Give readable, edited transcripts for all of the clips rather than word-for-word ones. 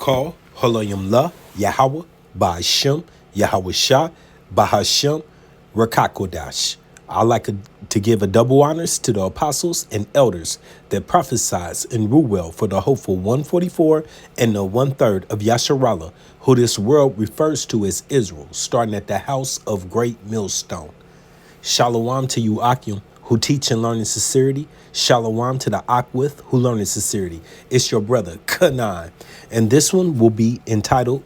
Barakah, Halayim La, Yahweh, Ba'ashem, Yahweh Shah, Bahashem, Rakakodash. I like to give a double honors to the apostles and elders that prophesied and rule well for the hopeful 144 and the 1/3 of Yasharallah, who this world refers to as Israel, starting at the house of great millstone. Shalom to you, Akim, who teach and learn in sincerity. Shalom to the Akwith, who learn in sincerity. It's your brother, Kanan. And this one will be titled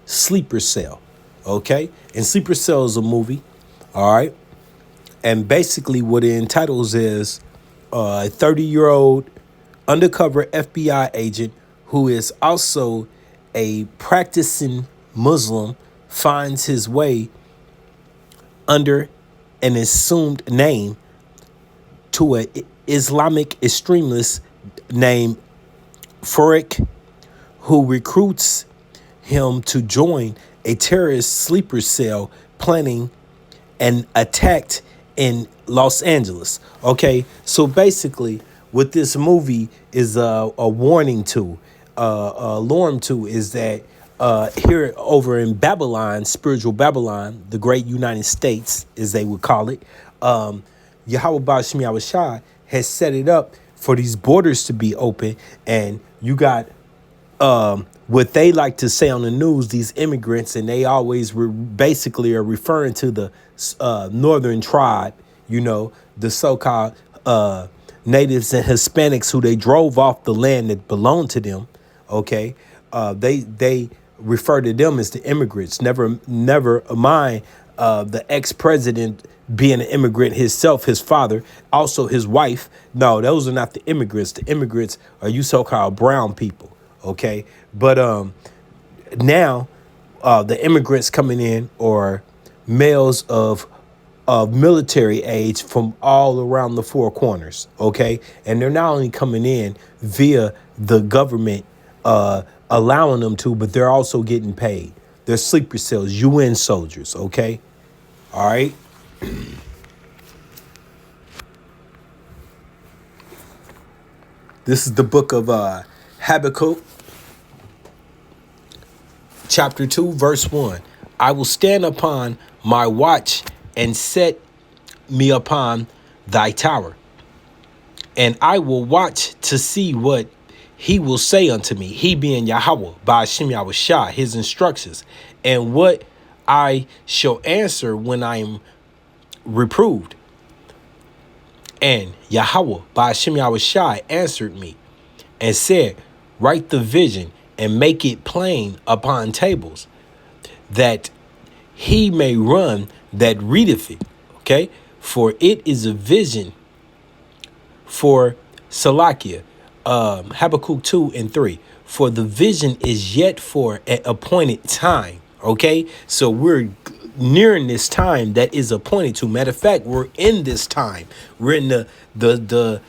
Sleeper Cell. Okay? And Sleeper Cell is a movie. All right? And basically what it entitles is a 30-year-old undercover FBI agent who is also a practicing Muslim finds his way under an assumed name to an Islamic extremist named Farik, who recruits him to join a terrorist sleeper cell planning an attack in Los Angeles. Okay, so basically what this movie is a warning to, alarm to, is that here over in Babylon, spiritual Babylon, the great United States, as they would call it, Yahweh Ba'ashem Yahweh Shai has set it up for these borders to be open. And you got what they like to say on the news, these immigrants, and they always basically are referring to the northern tribe, you know, the so-called natives and Hispanics who they drove off the land that belonged to them. Okay, they refer to them as the immigrants. Never mind the ex-president being an immigrant himself, his father, also his wife. No, those are not the immigrants. The immigrants are you so-called brown people. Okay, but now the immigrants coming in are males of military age from all around the four corners. Okay, and they're not only coming in via the government allowing them to, but they're also getting paid. They're sleeper cells, UN soldiers. Okay, all right. This is the book of Habakkuk, chapter 2, verse 1. I will stand upon my watch and set me upon thy tower, and I will watch to see what he will say unto me, he being Yahweh, Ba'ashem Yahweh Shah, his instructions, and what I shall answer when I am reproved. And Yahweh, Ba'ashem Yahweh Shah, answered me and said, write the vision and make it plain upon tables, that he may run that readeth it. Okay, for it is a vision for Salakia. Habakkuk 2 and 3. For the vision is yet for an appointed time. Okay, so we're nearing this time that is appointed to. Matter of fact, we're in this time. We're in the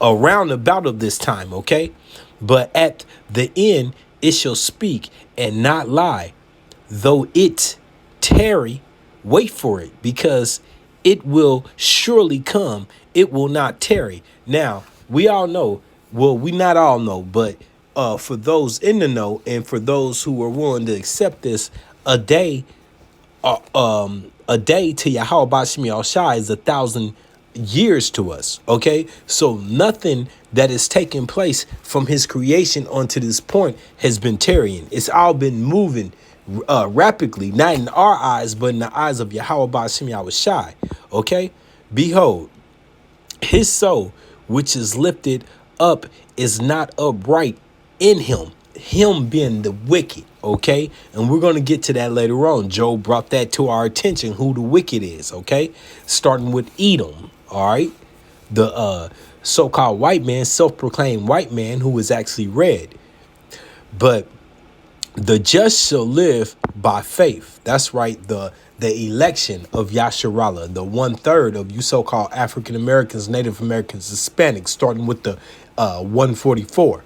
around about of this time. Okay, but at the end it shall speak and not lie. Though it tarry, wait for it, because it will surely come. It will not tarry. Now, we all know, well, we not all know, but for those in the know and for those who are willing to accept this, a day to Yahweh Ba'ashem Yahweh Shai is 1,000 years to us. Okay, so nothing that is taking place from his creation onto this point has been tarrying. It's all been moving rapidly, not in our eyes, but in the eyes of Yahweh Ba'ashem Yahweh Shai. Okay, behold, his soul which is lifted up is not upright in him being the wicked. Okay, and we're going to get to that later on. Job brought that to our attention, who the wicked is. Okay, starting with Edom. All right, the so-called white man, self-proclaimed white man, who is actually red. But the just shall live by faith. That's right. The election of Yasharallah, the 1/3 of you so-called African Americans, Native Americans, Hispanics, starting with the 144.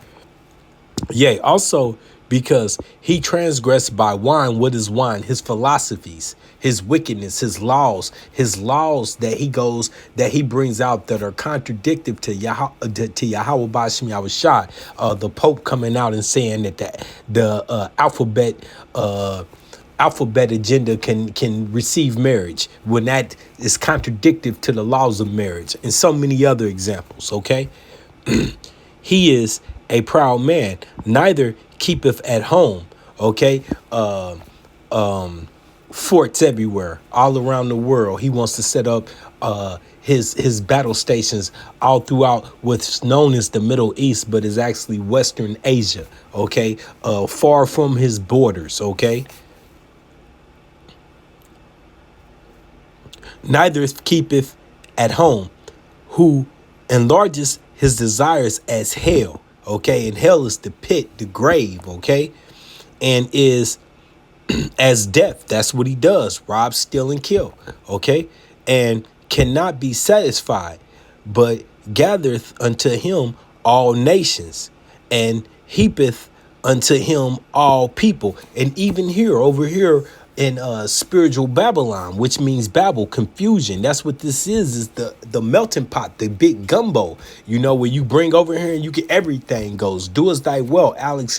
Yea, also because he transgressed by wine. What is wine? His philosophies, his wickedness, his laws that he brings out that are contradictory to Yahweh Bashim Yahushua. The Pope coming out and saying that the alphabet agenda can receive marriage when that is contradictory to the laws of marriage, and so many other examples. Okay. He is a proud man, neither keepeth at home. Okay. Forts everywhere, all around the world. He wants to set up his battle stations all throughout what's known as the Middle East, but is actually Western Asia. Okay. Far from his borders. Okay. Neither keepeth at home, who enlarges his desires as hell. Okay. And hell is the pit, the grave. Okay. And is as death. That's what he does. Rob, steal, and kill. Okay. And cannot be satisfied, but gathereth unto him all nations, and heapeth unto him all people. And even here, over here in spiritual Babylon, which means Babel, confusion. That's what this is the melting pot, the big gumbo, where you bring over here and you get everything goes. Do as thy will, Alex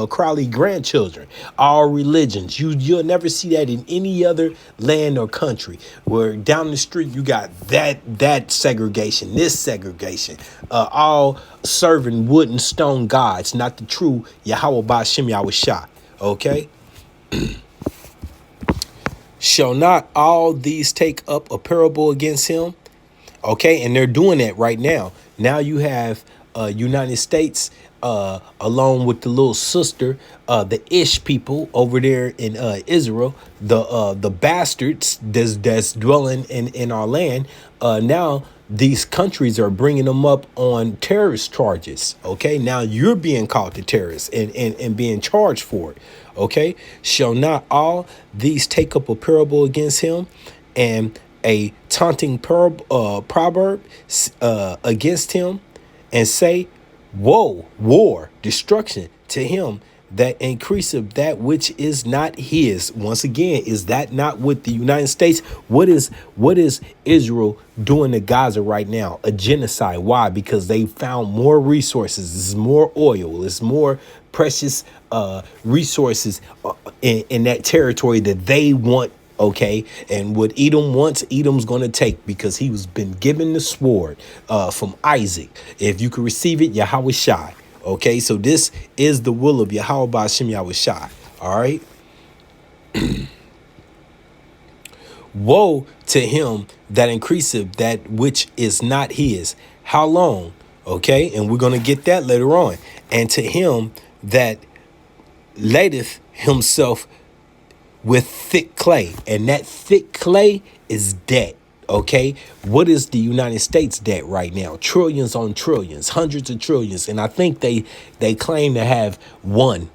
Crowley grandchildren, all religions. You'll never see that in any other land or country, where down the street you got that segregation, this segregation, all serving wood and stone gods, not the true Yahweh Ba'Shem Yahushua. Okay. Shall not all these take up a parable against him? Okay, and they're doing that right now. Now you have United States along with the little sister, the Ish people over there in Israel, the bastards that's dwelling in our land. Now these countries are bringing them up on terrorist charges. Okay, now you're being called a terrorist and being charged for it. Okay, shall not all these take up a parable against him, and a taunting proverb against him, and say, woe, war, destruction to him that increaseth that which is not his. Once again, is that not what the United States? What is Israel doing to Gaza right now? A genocide. Why? Because they found more resources. It's more oil. It's more precious resources in that territory that they want. Okay, and what Edom wants, Edom's going to take, because he was been given the sword from Isaac. If you can receive it, Yahweh Shai. Okay, so this is the will of Yahweh Ba'Shem Yahushua. All right. Woe to him that increaseth that which is not his. How long? Okay, and we're going to get that later on. And to him that ladeth himself with thick clay. And that thick clay is debt. Okay, what is the United States debt right now? Trillions on trillions, hundreds of trillions. And I think they claim to have one.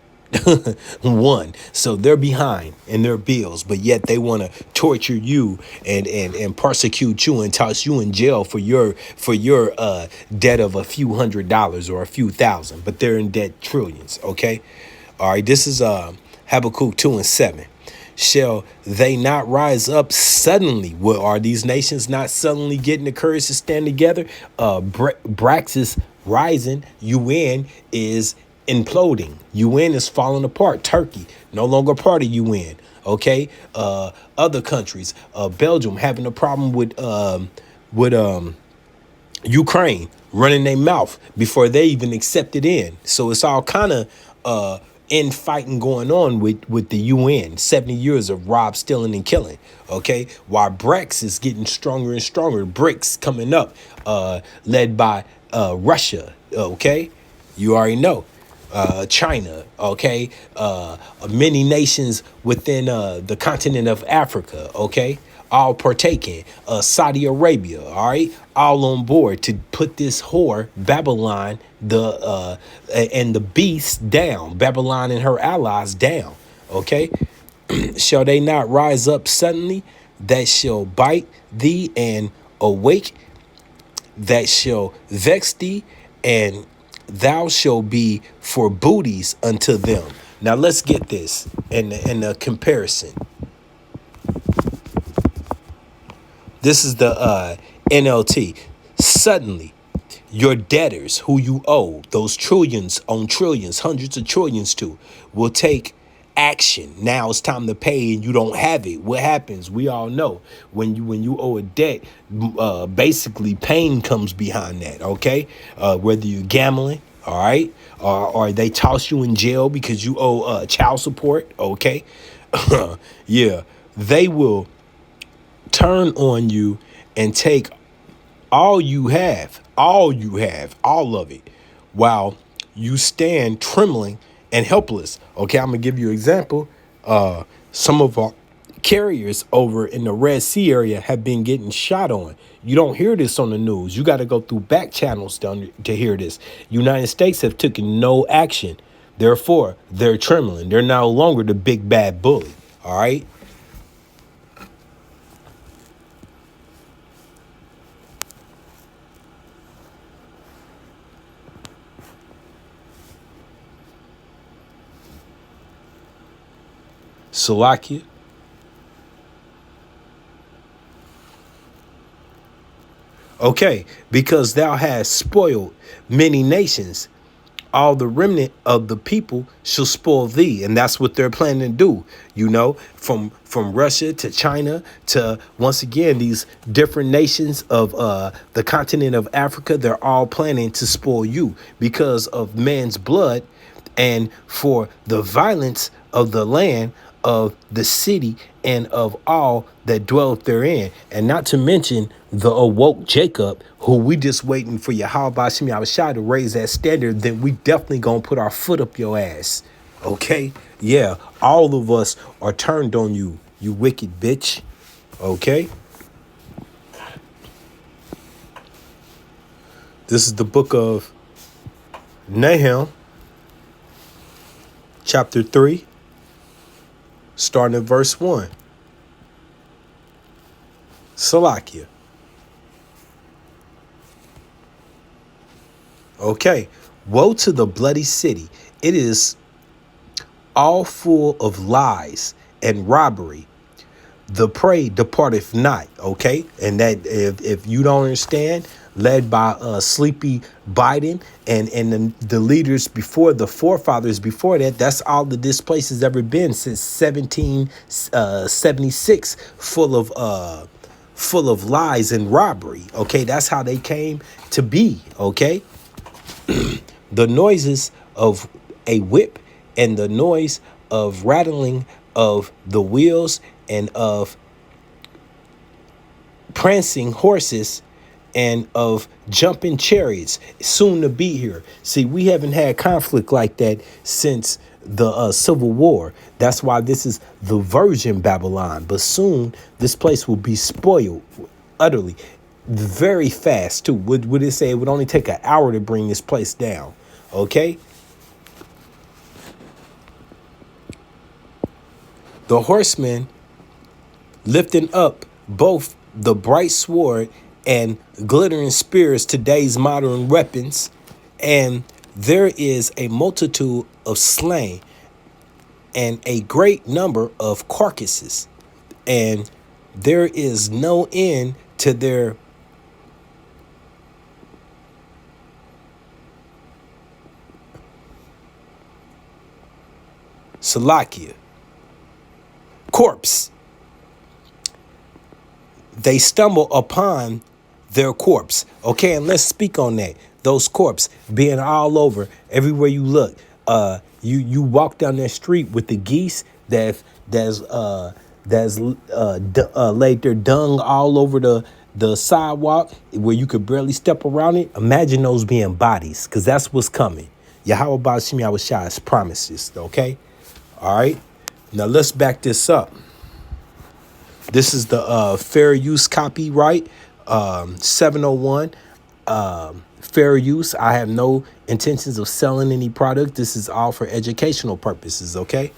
So they're behind in their bills, but yet they want to torture you and persecute you and toss you in jail for your debt of a few $100s or a few thousand, but they're in debt trillions. Okay. All right. This is Habakkuk 2:7. Shall they not rise up suddenly? Well, are these nations not suddenly getting the courage to stand together? Brax is rising. UN is imploding. UN is falling apart. Turkey, no longer part of UN. Okay. Other countries, Belgium having a problem with Ukraine running their mouth before they even accept it in. So it's all kind of infighting going on with the UN. 70 years of rob, stealing, and killing. Okay, while BRICS is getting stronger and stronger. BRICS coming up, led by Russia. Okay, you already know. China. Okay, many nations within the continent of Africa. Okay, all partaking. Saudi Arabia. All right, all on board to put this whore Babylon, and the beast down. Babylon and her allies down. Okay, shall they not rise up suddenly, that shall bite thee and awake, that shall vex thee, and thou shalt be for booties unto them. Now let's get this in the comparison. This is the NLT. Suddenly, your debtors who you owe, those trillions on trillions, hundreds of trillions to, will take action. Now it's time to pay and you don't have it. What happens? We all know when you owe a debt, basically pain comes behind that, okay? Whether you're gambling, all right, or they toss you in jail because you owe child support, okay? Yeah, they will turn on you and take all you have, all of it, while you stand trembling and helpless. Okay, I'm gonna give you an example. Some of our carriers over in the Red Sea area have been getting shot on. You don't hear this on the news. You got to go through back channels to hear this. United States have taken no action. Therefore, they're trembling. They're no longer the big bad bully. All right. Slovakia. Okay, because thou hast spoiled many nations, all the remnant of the people shall spoil thee. And that's what they're planning to do, you know, from Russia to China to, once again, these different nations of the continent of Africa. They're all planning to spoil you because of man's blood and for the violence of the land, of the city, and of all that dwelleth therein. And not to mention the awoke Jacob, who we just waiting for Yahweh Shem Yahushua to raise that standard. Then we definitely gonna put our foot up your ass. Okay? Yeah, all of us are turned on you, you wicked bitch. Okay? This is the book of Nahum, chapter 3. Starting at verse 1. Salakia. Okay. Woe to the bloody city. It is all full of lies and robbery. The prey departeth not. Okay. And that if you don't understand, led by Sleepy Biden and the leaders before, the forefathers before that, that's all that this place has ever been since 1776, full of lies and robbery. Okay, that's how they came to be. Okay, the noises of a whip and the noise of rattling of the wheels and of prancing horses and of jumping chariots soon to be here. See, we haven't had conflict like that since the Civil War. That's why this is the virgin Babylon. But soon this place will be spoiled utterly, very fast too. Would it say it would only take an hour to bring this place down? Okay. The horsemen lifting up both the bright sword and glittering spears, today's modern weapons, and there is a multitude of slain and a great number of carcasses, and there is no end to their Salakia corpse. They stumble upon their corpse. Okay, and let's speak on that. Those corpse being all over everywhere you look. You walk down that street with the geese that's laid their dung all over the sidewalk where you could barely step around it. Imagine those being bodies, because that's what's coming. Yahweh Ba'ashim Yahushua promises. Okay, all right. Now let's back this up. This is the fair use copyright 701. Fair use. I have no intentions of selling any product. This is all for educational purposes, okay?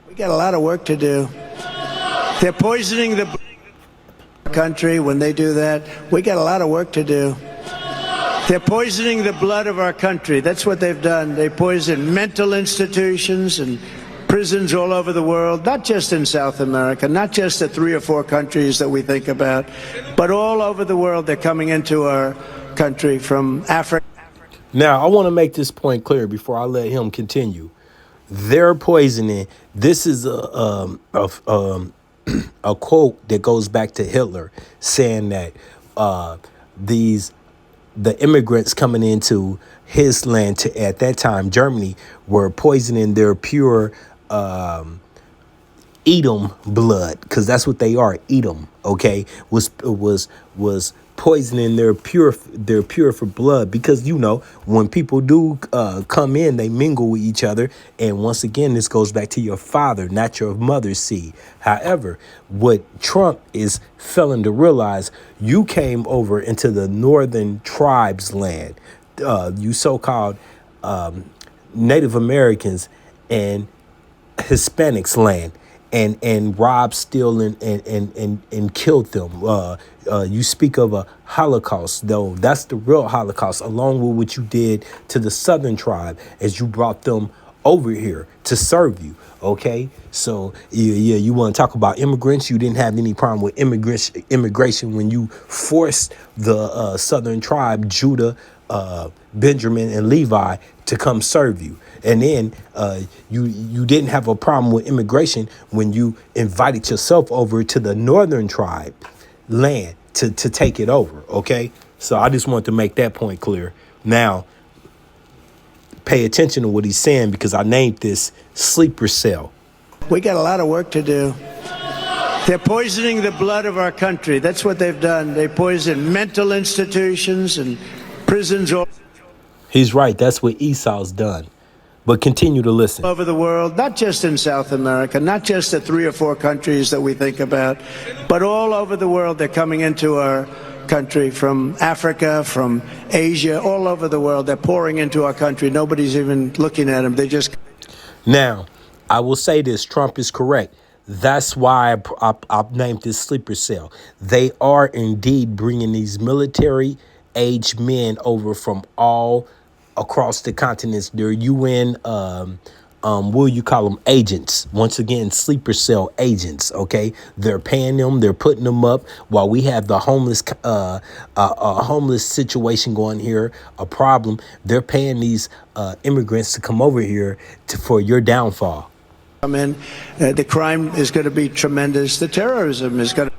We got a lot of work to do. They're poisoning the country when they do that. We got a lot of work to do. They're poisoning the blood of our country. That's what they've done. They poison mental institutions and prisons all over the world, not just in South America, not just the 3 or 4 countries that we think about, but all over the world. They're coming into our country from Africa. Now, I want to make this point clear before I let him continue. They're poisoning. This is a quote that goes back to Hitler saying that the immigrants coming into his land at that time, Germany, were poisoning their pure Edom blood, because that's what they are. Edom, okay, was poisoning their pure for blood, because when people do come in, they mingle with each other, and once again this goes back to your father, not your mother's seed. However, what Trump is failing to realize, you came over into the northern tribes land, you so-called Native Americans and Hispanics land, and robbed, steal, and killed them. You speak of a Holocaust, though. That's the real Holocaust, along with what you did to the Southern tribe as you brought them over here to serve you. Okay, so you want to talk about immigrants? You didn't have any problem with immigration when you forced the Southern tribe, Judah, Benjamin, and Levi, to come serve you. And then you didn't have a problem with immigration when you invited yourself over to the northern tribe land to take it over. OK, so I just want to make that point clear. Now, pay attention to what he's saying, because I named this sleeper cell. We got a lot of work to do. They're poisoning the blood of our country. That's what they've done. They poison mental institutions and prisons all He's right. That's what Esau's done. But continue to listen. over the world, not just in South America, not just the 3 or 4 countries that we think about, but all over the world. They're coming into our country from Africa, from Asia, all over the world. They're pouring into our country. Nobody's even looking at them. They just... Now, I will say this. Trump is correct. That's why I've named this sleeper cell. They are indeed bringing these military-aged men over from all across the continents. They're UN, what you call them, agents. Once again, sleeper cell agents. Okay, they're paying them. They're putting them up while we have the homeless, homeless situation going here. A problem. They're paying these immigrants to come over here for your downfall. come in. The crime is going to be tremendous. The terrorism is going to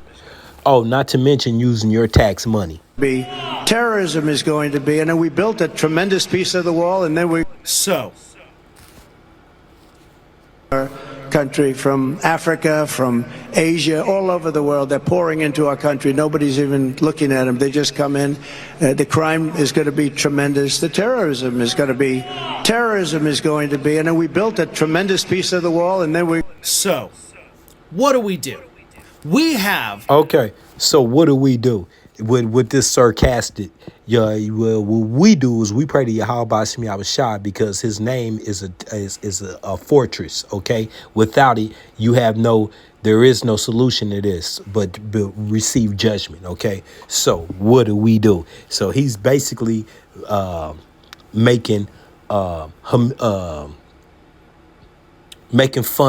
Oh, not to mention using your tax money. be. Terrorism is going to be. And then we built a tremendous piece of the wall, and then we... So, our country from Africa, from Asia, all over the world. They're pouring into our country. Nobody's even looking at them. They just come in. The crime is going to be tremendous. The terrorism is going to be. Terrorism is going to be. And then we built a tremendous piece of the wall, and then we... so, what do? We have Okay, so what do we do with this sarcastic? Yeah, well, what we do is we pray to Yahweh Bashim Yahushua, because his name is a fortress. Okay, without it, there is no solution to this but receive judgment. Okay, so what do we do? So he's basically making fun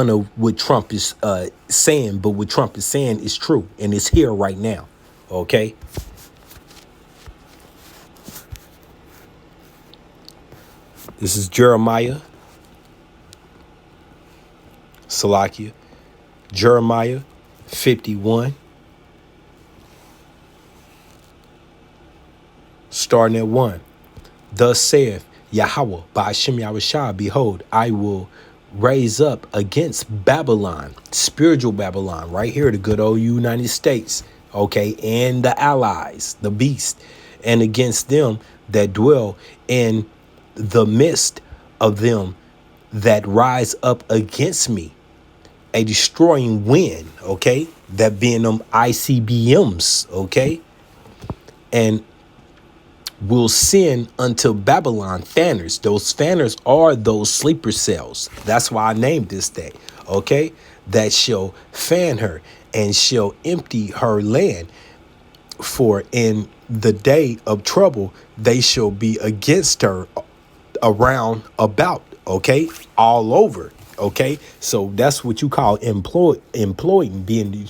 of what Trump is saying, but what Trump is saying is true, and it's here right now. Okay. This is Jeremiah. Salakia. Jeremiah 51. Starting at 1. Thus saith Yahweh Ba'ashem Yahushua, behold, I will raise up against Babylon, spiritual Babylon, right here, the good old United States, okay, and the allies, the beast, and against them that dwell in the midst of them that rise up against me, a destroying wind, okay, that being them ICBMs, okay, and will send unto Babylon fanners. Those fanners are those sleeper cells. That's why I named this day, okay, that shall fan her and shall empty her land For in the day of trouble, they shall be against her around about, okay, all over. Okay, so that's what you call employing, being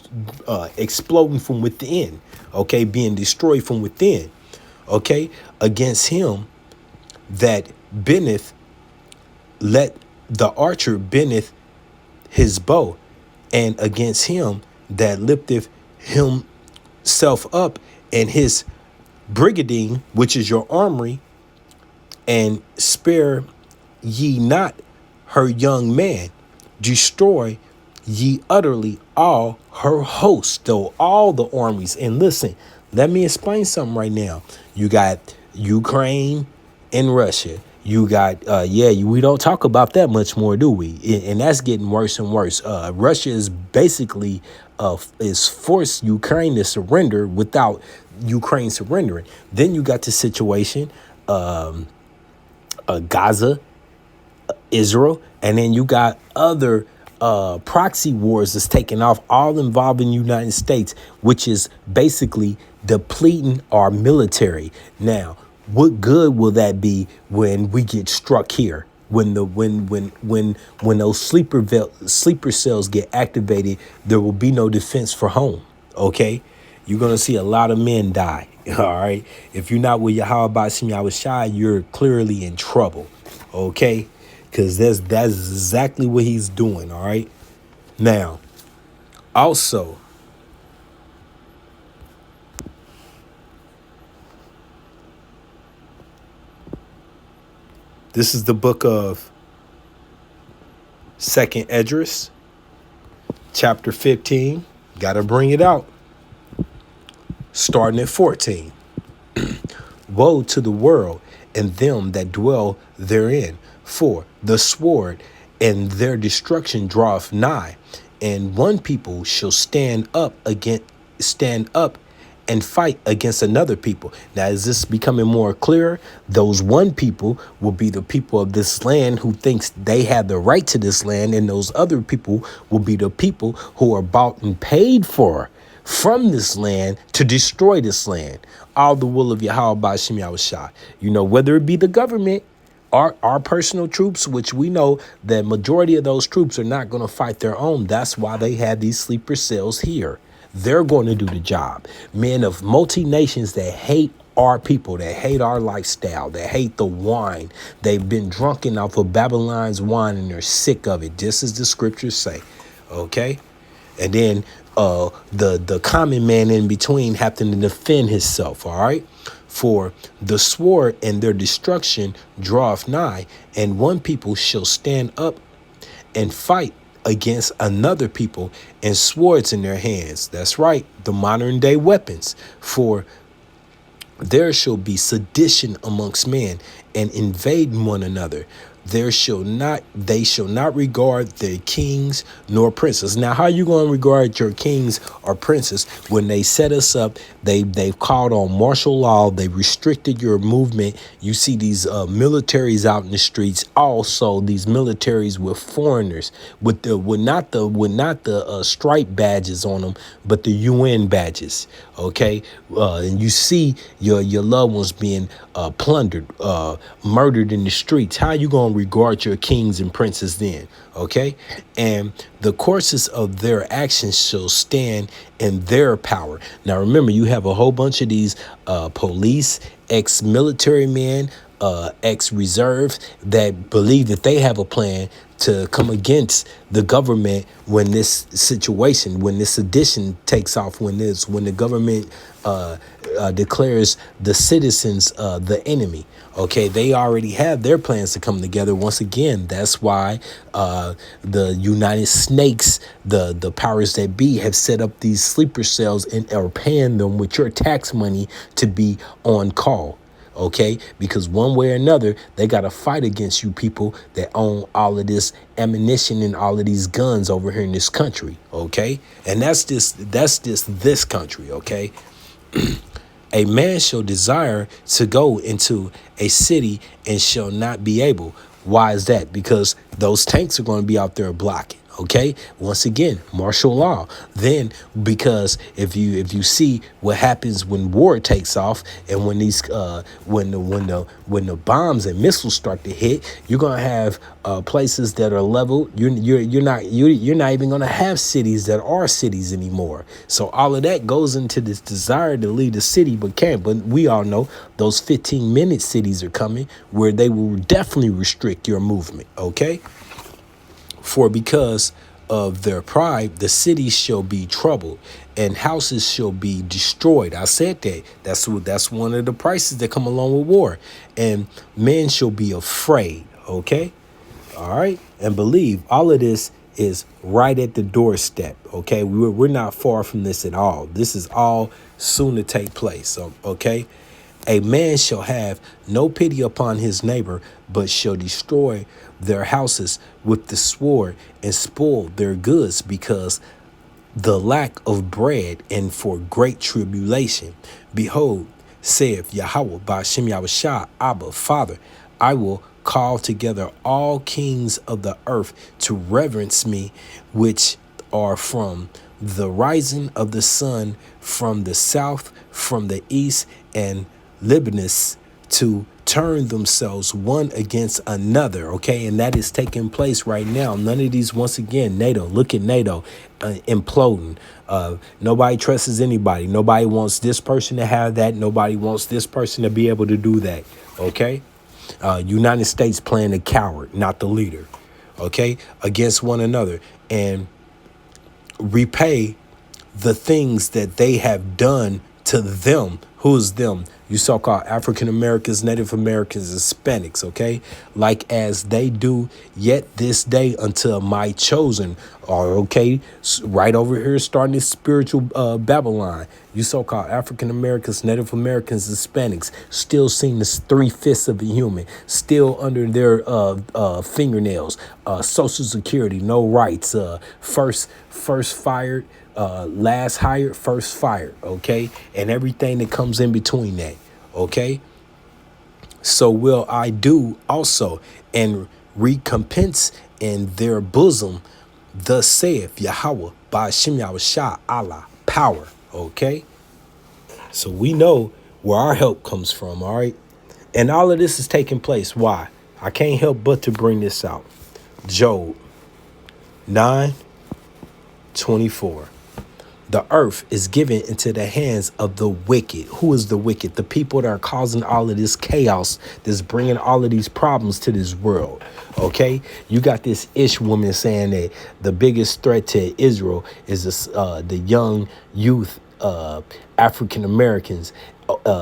exploding from within. Okay, being destroyed from within. Okay, against him that bendeth, let the archer bendeth his bow, and against him that lifteth himself up in his brigadine, which is your armory, and spare ye not her young man, destroy ye utterly all her host, though all the armies. And listen, let me explain something right now. You got Ukraine and Russia. You got we don't talk about that much more, do we? And that's getting worse and worse. Russia is basically is forced Ukraine to surrender without Ukraine surrendering. Then you got the situation, Gaza, Israel, and then you got other proxy wars that's taking off, all involving the United States, which is basically depleting our military. Now, what good will that be when we get struck here? When those sleeper cells get activated, there will be no defense for home. Okay, you're gonna see a lot of men die. All right, if you're not with Yahweh Shem Yahushai, you're clearly in trouble. Okay, because that's exactly what he's doing. All right, now also, this is the book of 2nd Esdras, chapter 15. Gotta bring it out. Starting at 14. Woe to the world and them that dwell therein, for the sword and their destruction draweth nigh, and one people shall stand up and fight against another people. Now, is this becoming more clear? Those one people will be the people of this land who thinks they have the right to this land, and those other people will be the people who are bought and paid for from this land to destroy this land. All the will of Yahweh by Shem Yahushai. You know, whether it be the government or our personal troops, which we know the majority of those troops are not going to fight their own. That's why they have these sleeper cells here. They're going to do the job. Men of multi-nations that hate our people, that hate our lifestyle, that hate the wine. They've been drunken off of Babylon's wine and they're sick of it, just as the scriptures say. Okay? And then the common man in between having to defend himself, all right? For the sword and their destruction draweth nigh, and one people shall stand up and fight against another people, and swords in their hands. That's right, the modern day weapons. For there shall be sedition amongst men, and invading one another. They shall not regard their kings nor princes. Now, how are you going to regard your kings or princes when they set us up? They've called on martial law. They restricted your movement. You see these militaries out in the streets. Also, these militaries with foreigners with not the stripe badges on them, but the UN badges. Okay, and you see your loved ones being plundered, murdered in the streets. How are you going to regard your kings and princes then? Okay, and the courses of their actions shall stand in their power. Now remember, you have a whole bunch of these police, ex-military men, ex-reserves that believe that they have a plan to come against the government when this situation, when this sedition takes off, when the government declares the citizens the enemy. Okay, they already have their plans to come together. Once again, that's why the United Snakes, the powers that be, have set up these sleeper cells and are paying them with your tax money to be on call. Okay, because one way or another, they got to fight against you people that own all of this ammunition and all of these guns over here in this country. OK, and that's just this country. OK, a man shall desire to go into a city and shall not be able. Why is that? Because those tanks are going to be out there blocking. Okay, once again, martial law. Then, because if you see what happens when war takes off, and when these when the bombs and missiles start to hit, you're gonna have places that are leveled. You're not even gonna have cities that are cities anymore. So all of that goes into this desire to leave the city, but can't. But we all know those 15-minute cities are coming, where they will definitely restrict your movement. Okay. For because of their pride, the cities shall be troubled, and houses shall be destroyed. I said that. That's one of the prices that come along with war. And men shall be afraid. Okay, all right, and believe all of this is right at the doorstep. Okay, we're not far from this at all. This is all soon to take place. So, okay. A man shall have no pity upon his neighbor, but shall destroy their houses with the sword and spoil their goods, because the lack of bread and for great tribulation. Behold, saith Yahweh Ba'ashem Yahushua, Abba, Father, I will call together all kings of the earth to reverence me, which are from the rising of the sun, from the south, from the east, and Libanus, to turn themselves one against another. Okay, and that is taking place right now. None of these, once again, NATO, look at NATO imploding. Nobody trusts anybody. Nobody wants this person to have that. Nobody wants this person to be able to do that. Okay, United States playing the coward, not the leader. Okay, against one another, and repay the things that they have done to them. Who's them? You so-called African Americans, Native Americans, Hispanics, okay? Like as they do yet this day until my chosen are, okay? Right over here starting this spiritual Babylon. You so-called African Americans, Native Americans, Hispanics, still seen as 3/5 of a human, still under their fingernails, Social Security, no rights, first fired, last hired, first fired, okay? And everything that comes in between that, okay? So will I do also, and recompense in their bosom, thus saith Yahweh, Ba'ashem Yahushua, Allah, power, okay? So we know where our help comes from, all right? And all of this is taking place. Why? I can't help but to bring this out. Job 9:24. The earth is given into the hands of the wicked. Who is the wicked? The people that are causing all of this chaos, that's bringing all of these problems to this world. Okay, you got this Ish woman saying that the biggest threat to Israel is this, the young youth, African Americans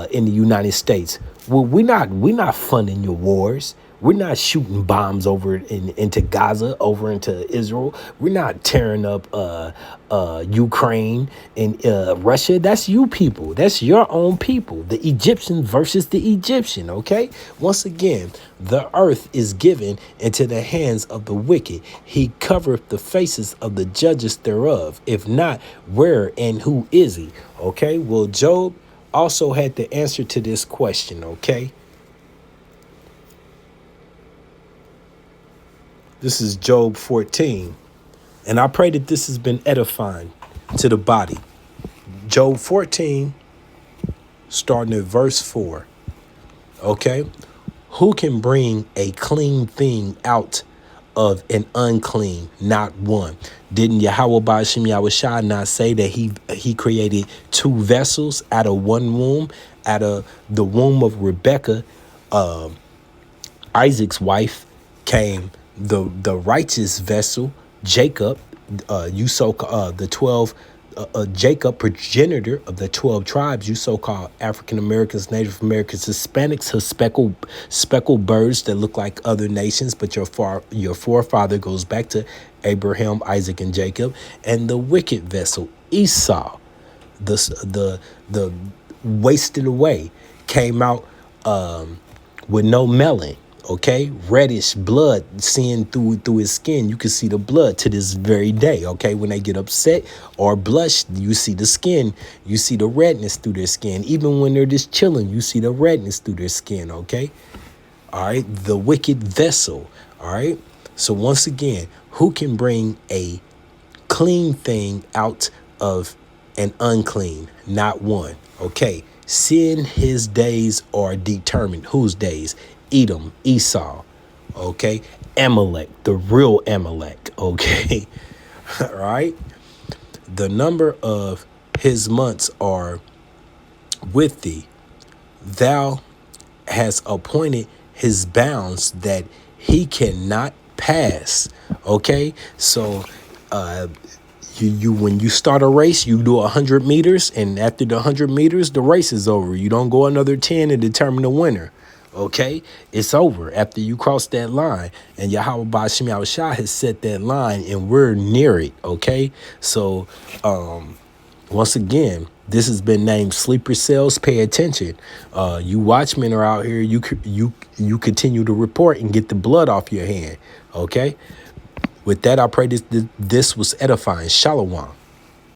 in the United States. Well, we're not funding your wars. We're not shooting bombs over into Gaza, over into Israel. We're not tearing up Ukraine and Russia. That's you people. That's your own people. The Egyptian versus the Egyptian, okay? Once again, the earth is given into the hands of the wicked. He covereth the faces of the judges thereof. If not, where and who is he? Okay, well, Job also had the answer to this question, okay? This is Job 14. And I pray that this has been edifying to the body. Job 14, starting at verse 4. Okay? Who can bring a clean thing out of an unclean? Not one. Didn't Yahweh Ba'ashem Yahushua not say that he created two vessels out of one womb? Out of the womb of Rebekah, Isaac's wife, came the righteous vessel, Jacob, the 12, Jacob, progenitor of the 12 tribes, you so-called African Americans, Native Americans, Hispanics, speckled birds that look like other nations, but your forefather goes back to Abraham, Isaac, and Jacob, and the wicked vessel, Esau, the wasted away, came out with no melon. Okay, reddish blood seeing through his skin. You can see the blood to this very day. Okay, when they get upset or blush, you see the skin. You see the redness through their skin. Even when they're just chilling, you see the redness through their skin. Okay, all right. The wicked vessel. All right. So once again, who can bring a clean thing out of an unclean? Not one. Okay. Seeing his days are determined. Whose days? Edom, Esau. Okay. Amalek, the real Amalek. Okay. All right. The number of his months are with thee. Thou hast appointed his bounds that he cannot pass. Okay. So, you when you start a race, you do 100 meters, and after the 100 meters, the race is over. You don't go another 10 and determine the winner. Okay, it's over after you cross that line, and Yahweh Ba'ashem Yahushua has set that line, and we're near it. Okay, so once again, this has been named Sleeper Cells. Pay attention. You watchmen are out here. You continue to report and get the blood off your hand. Okay. With that, I pray this was edifying. Shalom.